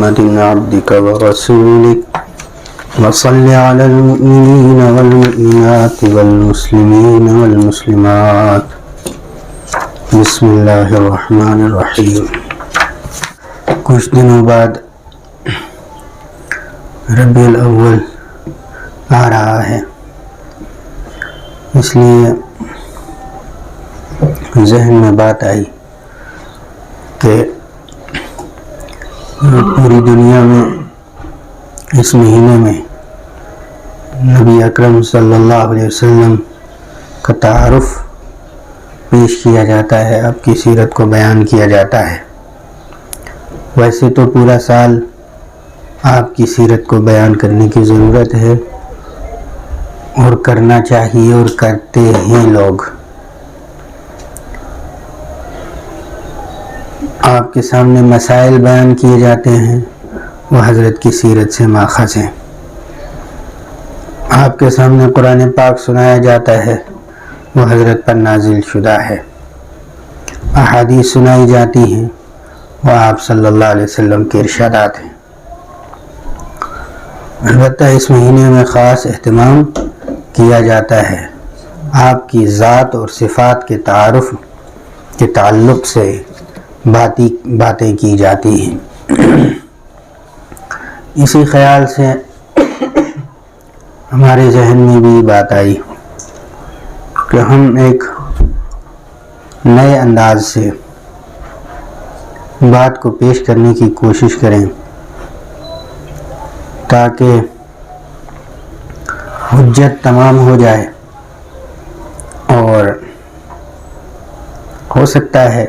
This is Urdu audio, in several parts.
محمد عبدك ورسولك وصل على المؤمنين والمؤمنات والمسلمين والمسلمات بسم اللہ الرحمن الرحیم۔ کچھ دنوں بعد ربیع الاول آ رہا ہے، اس لیے ذہن میں بات آئی کہ پوری دنیا میں اس مہینے میں نبی اکرم صلی اللہ علیہ وسلم کا تعارف پیش کیا جاتا ہے، آپ کی سیرت کو بیان کیا جاتا ہے۔ ویسے تو پورا سال آپ کی سیرت کو بیان کرنے کی ضرورت ہے اور کرنا چاہیے اور کرتے ہیں لوگ۔ آپ کے سامنے مسائل بیان کیے جاتے ہیں، وہ حضرت کی سیرت سے ماخذ ہیں۔ آپ کے سامنے قرآن پاک سنایا جاتا ہے، وہ حضرت پر نازل شدہ ہے۔ احادیث سنائی جاتی ہیں، وہ آپ صلی اللہ علیہ وسلم کے ارشادات ہیں۔ البتہ اس مہینے میں خاص اہتمام کیا جاتا ہے، آپ کی ذات اور صفات کے تعارف کے تعلق سے باتیں کی جاتی ہیں۔ اسی خیال سے ہمارے ذہن میں بھی بات آئی کہ ہم ایک نئے انداز سے بات کو پیش کرنے کی کوشش کریں تاکہ حجت تمام ہو جائے، اور ہو سکتا ہے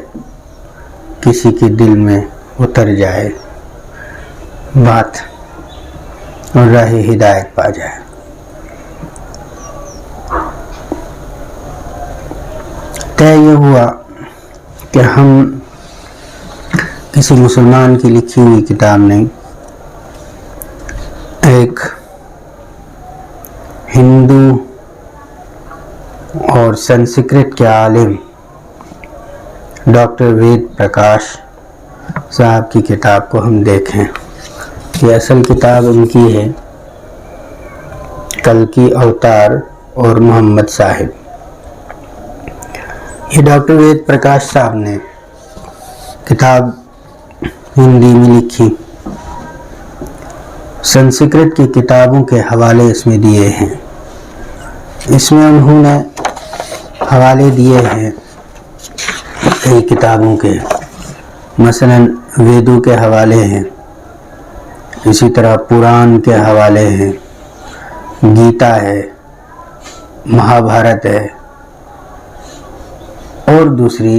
کسی کے دل میں اتر جائے بات اور راہ ہدایت پا جائے۔ طے یہ ہوا کہ ہم کسی مسلمان کی لکھی ہوئی کتاب نہیں، ایک ہندو اور سنسکرت کے عالم ڈاکٹر وید پرکاش صاحب کی کتاب کو ہم دیکھیں۔ یہ اصل کتاب ان کی ہے، کلکی اوتار اور محمد صاحب۔ یہ ڈاکٹر وید پرکاش صاحب نے کتاب ہندی میں لکھی، سنسکرت کی کتابوں کے حوالے اس میں دیے ہیں۔ اس میں انہوں نے حوالے دیے ہیں کئی کتابوں کے، مثلا ویدوں کے حوالے ہیں، اسی طرح پران کے حوالے ہیں، گیتا ہے، مہابھارت ہے، اور دوسری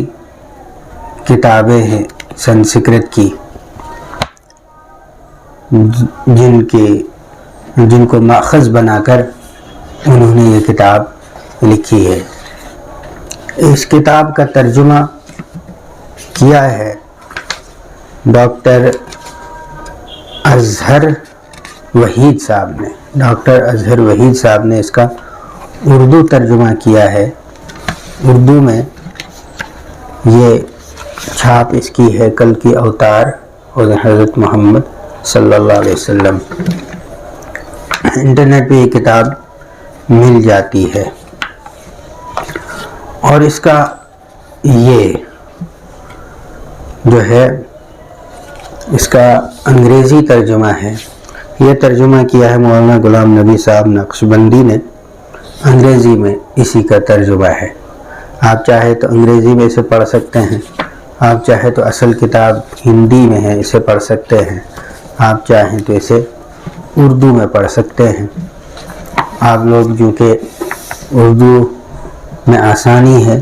کتابیں ہیں سنسکرت کی جن کو ماخذ بنا کر انہوں نے یہ کتاب لکھی ہے۔ اس کتاب کا ترجمہ کیا ہے ڈاکٹر اظہر وحید صاحب نے۔ ڈاکٹر اظہر وحید صاحب نے اس کا اردو ترجمہ کیا ہے۔ اردو میں یہ چھاپ اس کی ہے، کلکی اوتار اور حضرت محمد صلی اللہ علیہ وسلم۔ انٹرنیٹ پہ یہ کتاب مل جاتی ہے، اور اس کا یہ جو ہے اس کا انگریزی ترجمہ ہے۔ یہ ترجمہ کیا ہے مولانا غلام نبی صاحب نقشبندی نے، انگریزی میں اسی کا ترجمہ ہے۔ آپ چاہے تو انگریزی میں اسے پڑھ سکتے ہیں، آپ چاہے تو اصل کتاب ہندی میں ہے اسے پڑھ سکتے ہیں، آپ چاہیں تو اسے اردو میں پڑھ سکتے ہیں۔ آپ لوگ جو کہ اردو میں آسانی ہے،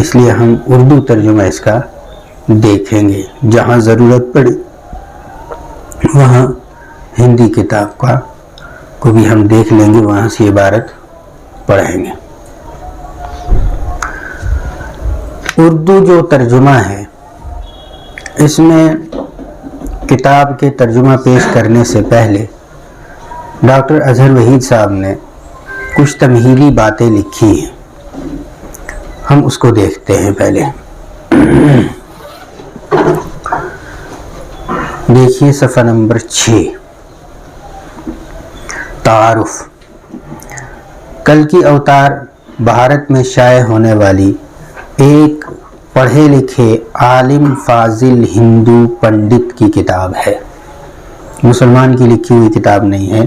اس لیے ہم اردو ترجمہ اس کا دیکھیں گے۔ جہاں ضرورت پڑی وہاں ہندی کتاب کو بھی ہم دیکھ لیں گے، وہاں سے عبارت پڑھیں گے۔ اردو جو ترجمہ ہے، اس میں کتاب کے ترجمہ پیش کرنے سے پہلے ڈاکٹر اظہر وحید صاحب نے کچھ تمہیدی باتیں لکھی ہیں، ہم اس کو دیکھتے ہیں پہلے۔ دیکھیے صفحہ نمبر 6، تعارف۔ کلکی اوتار بھارت میں شائع ہونے والی ایک پڑھے لکھے عالم فاضل ہندو پنڈت کی کتاب ہے۔ مسلمان کی لکھی ہوئی کتاب نہیں ہے،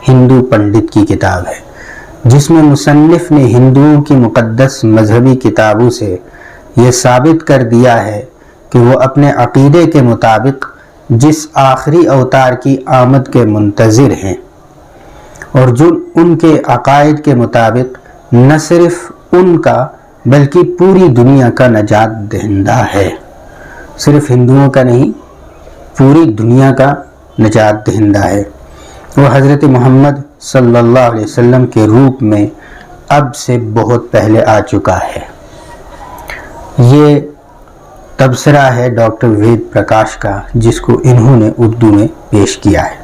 ہندو پنڈت کی کتاب ہے، جس میں مصنف نے ہندوؤں کی مقدس مذہبی کتابوں سے یہ ثابت کر دیا ہے کہ وہ اپنے عقیدے کے مطابق جس آخری اوتار کی آمد کے منتظر ہیں، اور جو ان کے عقائد کے مطابق نہ صرف ان کا بلکہ پوری دنیا کا نجات دہندہ ہے۔ صرف ہندوؤں کا نہیں، پوری دنیا کا نجات دہندہ ہے۔ وہ حضرت محمد صلی اللہ علیہ وسلم کے روپ میں اب سے بہت پہلے آ چکا ہے۔ یہ تبصرہ ہے ڈاکٹر وید پرکاش کا، جس کو انہوں نے اردو میں پیش کیا ہے۔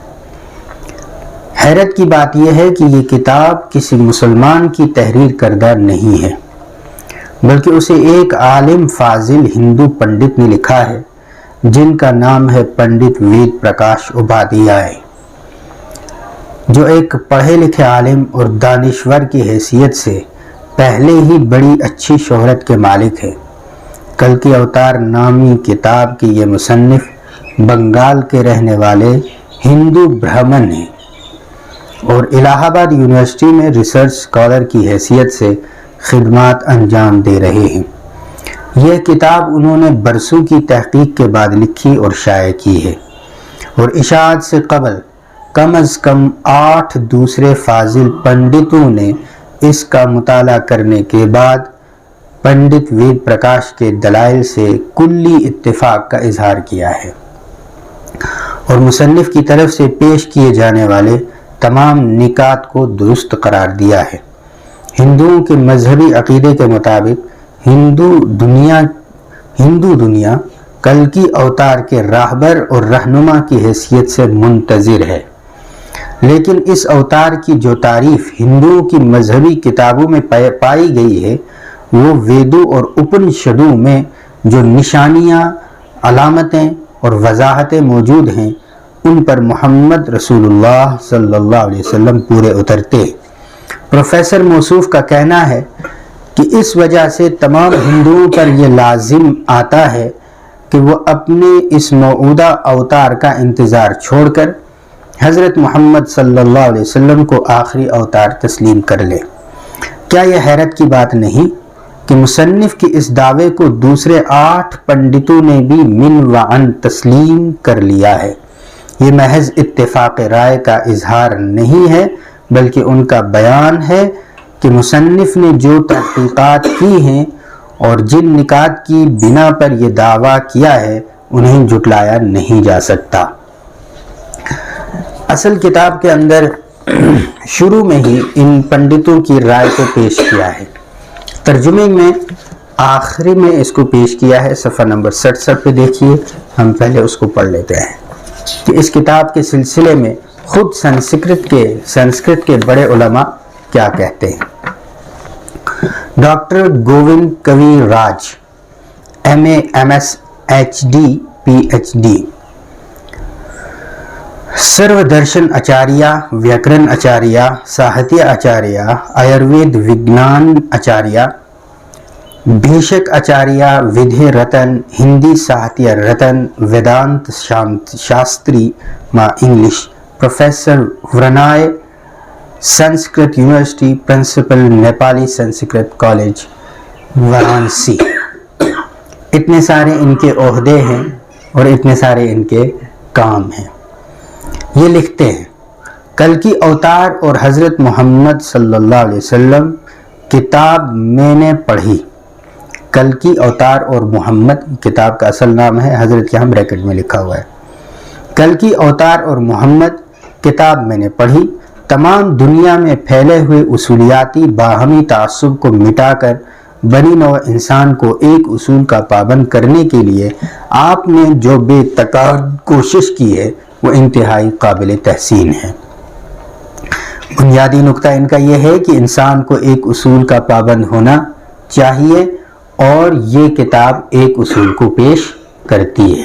حیرت کی بات یہ ہے کہ یہ کتاب کسی مسلمان کی تحریر کردہ نہیں ہے، بلکہ اسے ایک عالم فاضل ہندو پنڈت نے لکھا ہے، جن کا نام ہے پنڈت وید پرکاش اپادھیائے، جو ایک پڑھے لکھے عالم اور دانشور کی حیثیت سے پہلے ہی بڑی اچھی شہرت کے مالک ہے۔ کلکی اوتار نامی کتاب کے یہ مصنف بنگال کے رہنے والے ہندو برہمن ہیں اور الہ آباد یونیورسٹی میں ریسرچ اسکالر کی حیثیت سے خدمات انجام دے رہے ہیں۔ یہ کتاب انہوں نے برسوں کی تحقیق کے بعد لکھی اور شائع کی ہے، اور اشاعت سے قبل کم از کم 8 دوسرے فاضل پنڈتوں نے اس کا مطالعہ کرنے کے بعد پنڈت وید پرکاش کے دلائل سے کلی اتفاق کا اظہار کیا ہے، اور مصنف کی طرف سے پیش کیے جانے والے تمام نکات کو درست قرار دیا ہے۔ ہندوؤں کے مذہبی عقیدے کے مطابق ہندو دنیا کلکی اوتار کے راہبر اور رہنما کی حیثیت سے منتظر ہے، لیکن اس اوتار کی جو تعریف ہندوؤں کی مذہبی کتابوں میں پائی گئی ہے، وہ ویدوں اور اپنشدوں میں جو نشانیاں، علامتیں اور وضاحتیں موجود ہیں، ان پر محمد رسول اللہ صلی اللہ علیہ وسلم پورے اترتے۔ پروفیسر موصوف کا کہنا ہے کہ اس وجہ سے تمام ہندوؤں پر یہ لازم آتا ہے کہ وہ اپنے اس موعودہ اوتار کا انتظار چھوڑ کر حضرت محمد صلی اللہ علیہ وسلم کو آخری اوتار تسلیم کر لے۔ کیا یہ حیرت کی بات نہیں کہ مصنف کے اس دعوے کو دوسرے 8 پنڈتوں نے بھی من وعن تسلیم کر لیا ہے؟ یہ محض اتفاق رائے کا اظہار نہیں ہے، بلکہ ان کا بیان ہے کہ مصنف نے جو تحقیقات کی ہیں اور جن نکات کی بنا پر یہ دعویٰ کیا ہے، انہیں جھٹلایا نہیں جا سکتا۔ اصل کتاب کے اندر شروع میں ہی ان پنڈتوں کی رائے کو پیش کیا ہے۔ ترجمے میں آخری میں اس کو پیش کیا ہے، صفحہ نمبر 67 پہ دیکھیے۔ ہم پہلے اس کو پڑھ لیتے ہیں کہ اس کتاب کے سلسلے میں خود سنسکرت کے بڑے علماء کیا کہتے ہیں۔ Doctor Govind Kavi Raj, MA MS HD PhD، سرو درشن آچاریہ، ویاکرن آچاریہ، ساہتیہ آچاریہ، آیوروید وگنان آچاریہ، بھیشک آچاریہ، ودھے رتن، ہندی ساہتیہ رتن، ویدانت شاستری انگلش، پروفیسر ورنائے، Sanskrit university principal, Nepali Sanskrit college Varanasi. اتنے سارے ان کے عہدے ہیں اور اتنے سارے ان کے کام ہیں۔ یہ لکھتے ہیں، کلکی اوتار اور حضرت محمد صلی اللہ علیہ وسلم کتاب میں نے پڑھی۔ کلکی اوتار اور محمد کتاب کا اصل نام ہے، حضرت یہاں بریکٹ میں لکھا ہوا ہے۔ کلکی اوتار اور محمد کتاب میں نے پڑھی۔ تمام دنیا میں پھیلے ہوئے اصولیاتی باہمی تعصب کو مٹا کر بنی نوع انسان کو ایک اصول کا پابند کرنے کے لیے آپ نے جو بے تکلف کوشش کی ہے، وہ انتہائی قابل تحسین ہے۔ بنیادی نقطہ ان کا یہ ہے کہ انسان کو ایک اصول کا پابند ہونا چاہیے، اور یہ کتاب ایک اصول کو پیش کرتی ہے۔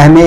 MA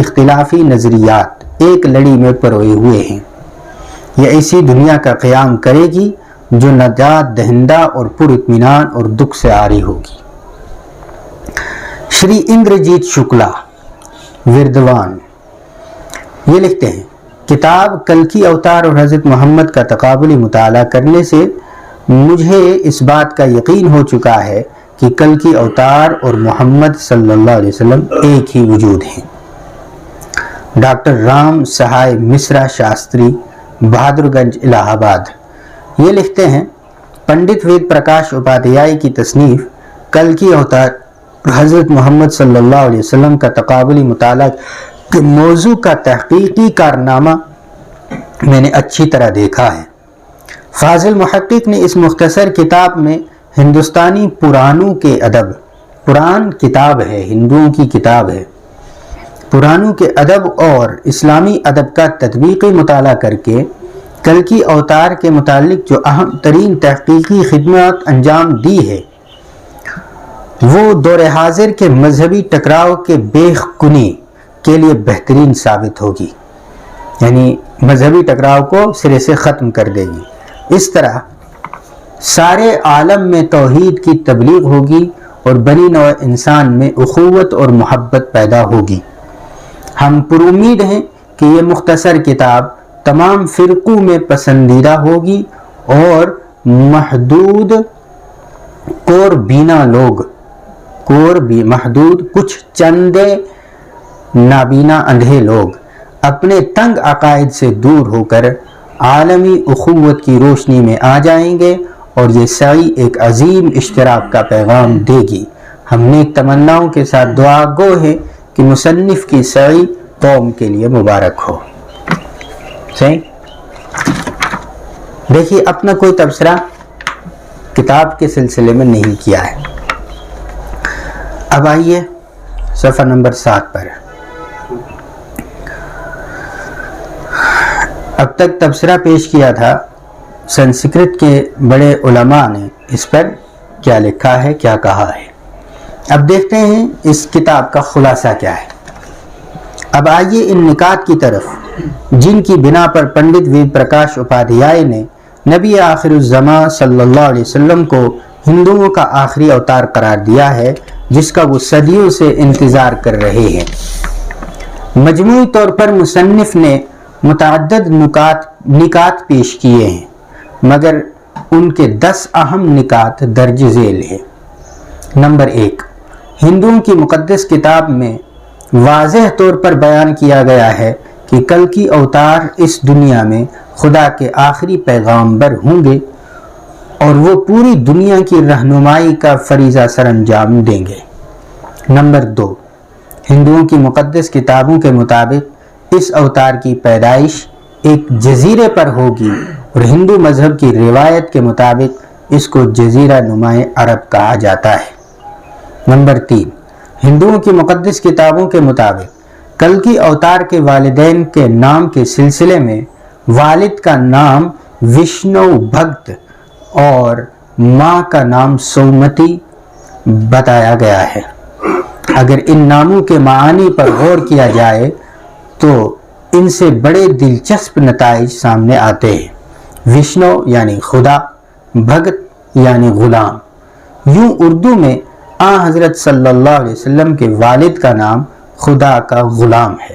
اختلافی نظریات ایک لڑی میں پروئے ہوئے ہیں۔ یہ ایسی دنیا کا قیام کرے گی جو نجات دہندہ اور پر اطمینان اور دکھ سے عاری ہوگی۔ شری اندرجیت شکلا وردوان یہ لکھتے ہیں، کتاب کلکی اوتار اور حضرت محمد کا تقابلی مطالعہ کرنے سے مجھے اس بات کا یقین ہو چکا ہے کہ کلکی اوتار اور محمد صلی اللہ علیہ وسلم ایک ہی وجود ہیں۔ ڈاکٹر رام سہائے مسرا شاستری بہادر گنج الہ آباد یہ لکھتے ہیں، پنڈت وید پرکاش اپادھیائے کی تصنیف کلکی اوتار حضرت محمد صلی اللہ علیہ وسلم کا تقابلی مطالعہ کے موضوع کا تحقیقی کارنامہ میں نے اچھی طرح دیکھا ہے۔ فاضل محقق نے اس مختصر کتاب میں ہندوستانی پرانوں کے ادب، پران کتاب ہے، ہندوؤں کی کتاب ہے، پرانوں کے ادب اور اسلامی ادب کا تطبیقی مطالعہ کر کے کلکی اوتار کے متعلق جو اہم ترین تحقیقی خدمات انجام دی ہے وہ دور حاضر کے مذہبی ٹکراؤ کے بیخ کنی کے لیے بہترین ثابت ہوگی، یعنی مذہبی ٹکراؤ کو سرے سے ختم کر دے گی۔ اس طرح سارے عالم میں توحید کی تبلیغ ہوگی اور بنی نوع انسان میں اخوت اور محبت پیدا ہوگی۔ ہم پر امید ہیں کہ یہ مختصر کتاب تمام فرقوں میں پسندیدہ ہوگی اور محدود محدود کچھ چندے نابینا اندھے لوگ اپنے تنگ عقائد سے دور ہو کر عالمی اخوت کی روشنی میں آ جائیں گے اور یہ سعی ایک عظیم اشتراک کا پیغام دے گی۔ ہم نیک تمناؤں کے ساتھ دعا گو ہے کہ مصنف کی سعی قوم کے لیے مبارک ہو۔ صحیح؟ دیکھیے، اپنا کوئی تبصرہ کتاب کے سلسلے میں نہیں کیا ہے۔ اب آئیے صفحہ نمبر 7 پر۔ اب تک تبصرہ پیش کیا تھا، سنسکرت کے بڑے علماء نے اس پر کیا لکھا ہے، کیا کہا ہے۔ اب دیکھتے ہیں اس کتاب کا خلاصہ کیا ہے۔ اب آئیے ان نکات کی طرف جن کی بنا پر پنڈت وید پرکاش اپادھیائے نے نبی آخر الزماں صلی اللہ علیہ وسلم کو ہندوؤں کا آخری اوتار قرار دیا ہے، جس کا وہ صدیوں سے انتظار کر رہے ہیں۔ مجموعی طور پر مصنف نے متعدد نکات پیش کیے ہیں، مگر ان کے 10 اہم نکات درج ذیل ہیں۔ نمبر 1، ہندوؤں کی مقدس کتاب میں واضح طور پر بیان کیا گیا ہے کہ کلکی اوتار اس دنیا میں خدا کے آخری پیغامبر ہوں گے اور وہ پوری دنیا کی رہنمائی کا فریضہ سر انجام دیں گے۔ نمبر 2، ہندوؤں کی مقدس کتابوں کے مطابق اس اوتار کی پیدائش ایک جزیرے پر ہوگی اور ہندو مذہب کی روایت کے مطابق اس کو جزیرہ نمائے عرب کہا جاتا ہے۔ نمبر 3، ہندوؤں کی مقدس کتابوں کے مطابق کلکی اوتار کے والدین کے نام کے سلسلے میں والد کا نام وشنو بھگت اور ماں کا نام سومتی بتایا گیا ہے۔ اگر ان ناموں کے معانی پر غور کیا جائے تو ان سے بڑے دلچسپ نتائج سامنے آتے ہیں۔ وشنو یعنی خدا، بھگت یعنی غلام۔ یوں اردو میں حضرت صلی اللہ علیہ وسلم کے والد کا نام خدا کا غلام ہے۔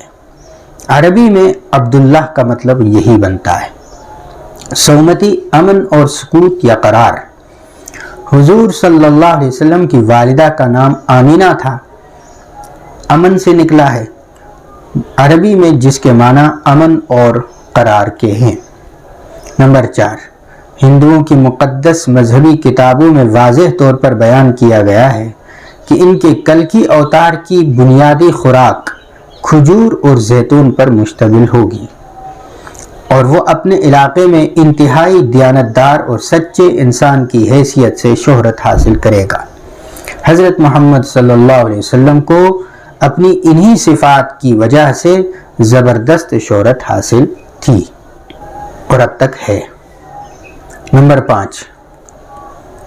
عربی میں عبداللہ کا مطلب یہی بنتا ہے۔ سومتی امن اور سکوت یا قرار۔ حضور صلی اللہ علیہ وسلم کی والدہ کا نام آمینہ تھا، امن سے نکلا ہے، عربی میں جس کے معنی امن اور قرار کے ہیں۔ نمبر 4، ہندوؤں کی مقدس مذہبی کتابوں میں واضح طور پر بیان کیا گیا ہے کہ ان کے کلکی اوتار کی بنیادی خوراک کھجور اور زیتون پر مشتمل ہوگی اور وہ اپنے علاقے میں انتہائی دیانتدار اور سچے انسان کی حیثیت سے شہرت حاصل کرے گا۔ حضرت محمد صلی اللہ علیہ وسلم کو اپنی انہی صفات کی وجہ سے زبردست شہرت حاصل تھی اور اب تک ہے۔ نمبر 5،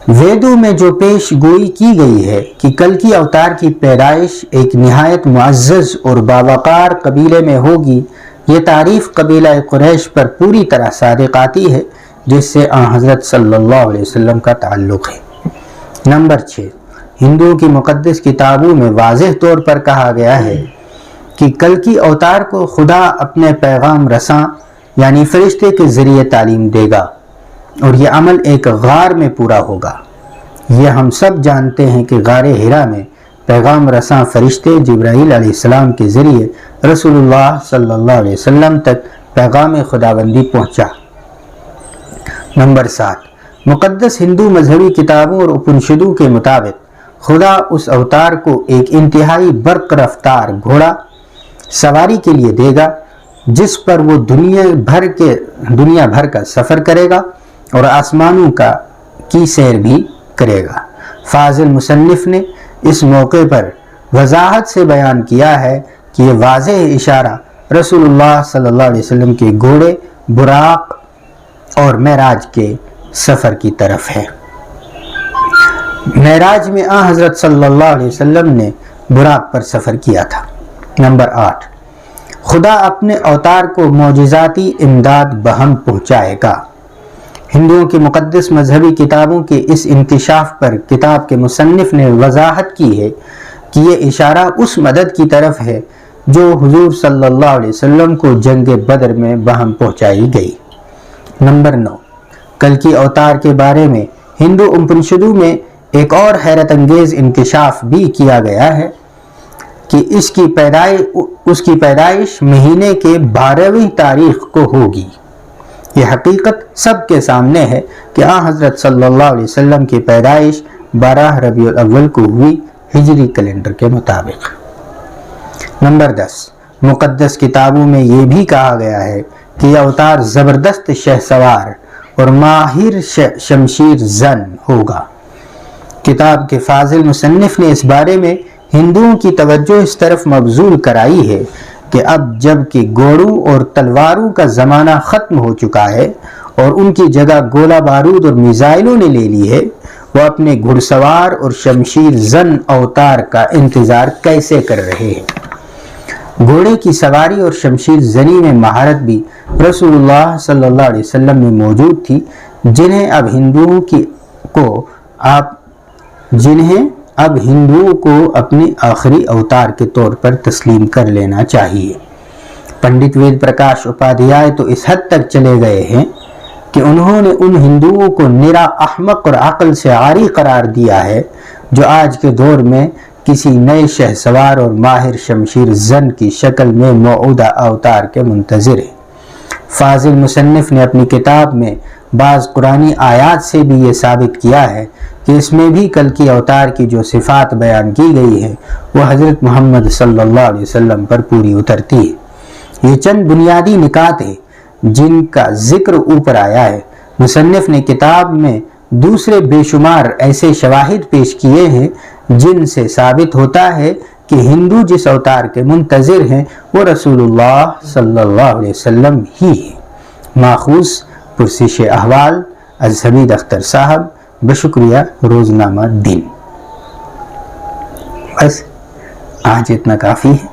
ویدوں میں جو پیش گوئی کی گئی ہے کہ کلکی اوتار کی پیدائش ایک نہایت معزز اور باوقار قبیلے میں ہوگی، یہ تعریف قبیلہ قریش پر پوری طرح صادق آتی ہے، جس سے حضرت صلی اللہ علیہ وسلم کا تعلق ہے۔ نمبر 6، ہندوؤں کی مقدس کتابوں میں واضح طور پر کہا گیا ہے کہ کلکی اوتار کو خدا اپنے پیغام رساں یعنی فرشتے کے ذریعے تعلیم دے گا، اور یہ عمل ایک غار میں پورا ہوگا۔ یہ ہم سب جانتے ہیں کہ غار حرا میں پیغام رساں فرشتے جبرائیل علیہ السلام کے ذریعے رسول اللہ صلی اللہ علیہ وسلم تک پیغام خداوندی پہنچا۔ نمبر 7، مقدس ہندو مذہبی کتابوں اور اپنشدوں کے مطابق خدا اس اوتار کو ایک انتہائی برق رفتار گھوڑا سواری کے لیے دے گا، جس پر وہ دنیا بھر کا سفر کرے گا اور آسمانوں کی سیر بھی کرے گا۔ فاضل مصنف نے اس موقع پر وضاحت سے بیان کیا ہے کہ یہ واضح اشارہ رسول اللہ صلی اللہ علیہ وسلم کے گھوڑے براق اور معراج کے سفر کی طرف ہے۔ معراج میں حضرت صلی اللہ علیہ وسلم نے براق پر سفر کیا تھا۔ نمبر 8، خدا اپنے اوتار کو معجزاتی امداد بہم پہنچائے گا۔ ہندوؤں کی مقدس مذہبی کتابوں کے اس انکشاف پر کتاب کے مصنف نے وضاحت کی ہے کہ یہ اشارہ اس مدد کی طرف ہے جو حضور صلی اللہ علیہ وسلم کو جنگ بدر میں بہم پہنچائی گئی۔ نمبر 9، کلکی اوتار کے بارے میں ہندو اپنشدوں میں ایک اور حیرت انگیز انکشاف بھی کیا گیا ہے کہ اس کی پیدائش مہینے کے 12ویں تاریخ کو ہوگی۔ یہ حقیقت سب کے سامنے ہے کہ حضرت صلی اللہ علیہ وسلم کی پیدائش 12 ربیع الاول کو ہوئی ہجری کیلنڈر کے مطابق۔ نمبر 10، مقدس کتابوں میں یہ بھی کہا گیا ہے کہ یہ اوتار زبردست شہ سوار اور ماہر شمشیر زن ہوگا۔ کتاب کے فاضل مصنف نے اس بارے میں ہندوؤں کی توجہ اس طرف مبذول کرائی ہے کہ اب جب کہ گھوڑوں اور تلواروں کا زمانہ ختم ہو چکا ہے اور ان کی جگہ گولہ بارود اور میزائلوں نے لے لی ہے، وہ اپنے گھڑ سوار اور شمشیر زن اوتار کا انتظار کیسے کر رہے ہیں۔ گھوڑے کی سواری اور شمشیر زنی میں مہارت بھی رسول اللہ صلی اللہ علیہ وسلم میں موجود تھی، جنہیں اب ہندوؤں کو اپنے آخری اوتار کے طور پر تسلیم کر لینا چاہیے۔ پنڈت وید پرکاش اپادھیائے تو اس حد تک چلے گئے ہیں کہ انہوں نے ان ہندوؤں کو نرا احمق اور عقل سے عاری قرار دیا ہے جو آج کے دور میں کسی نئے شہ سوار اور ماہر شمشیر زن کی شکل میں موعودہ اوتار کے منتظر ہیں۔ فاضل مصنف نے اپنی کتاب میں بعض قرآنی آیات سے بھی یہ ثابت کیا ہے کہ اس میں بھی کلکی اوتار کی جو صفات بیان کی گئی ہے وہ حضرت محمد صلی اللہ علیہ وسلم پر پوری اترتی ہے۔ یہ چند بنیادی نکات ہیں جن کا ذکر اوپر آیا ہے۔ مصنف نے کتاب میں دوسرے بے شمار ایسے شواہد پیش کیے ہیں جن سے ثابت ہوتا ہے کہ ہندو جس اوتار کے منتظر ہیں وہ رسول اللہ صلی اللہ علیہ وسلم ہی ہے۔ ماخوذ پرسش احوال از حمید اختر صاحب، بشکریہ روزنامہ دن۔ بس آج اتنا کافی ہے۔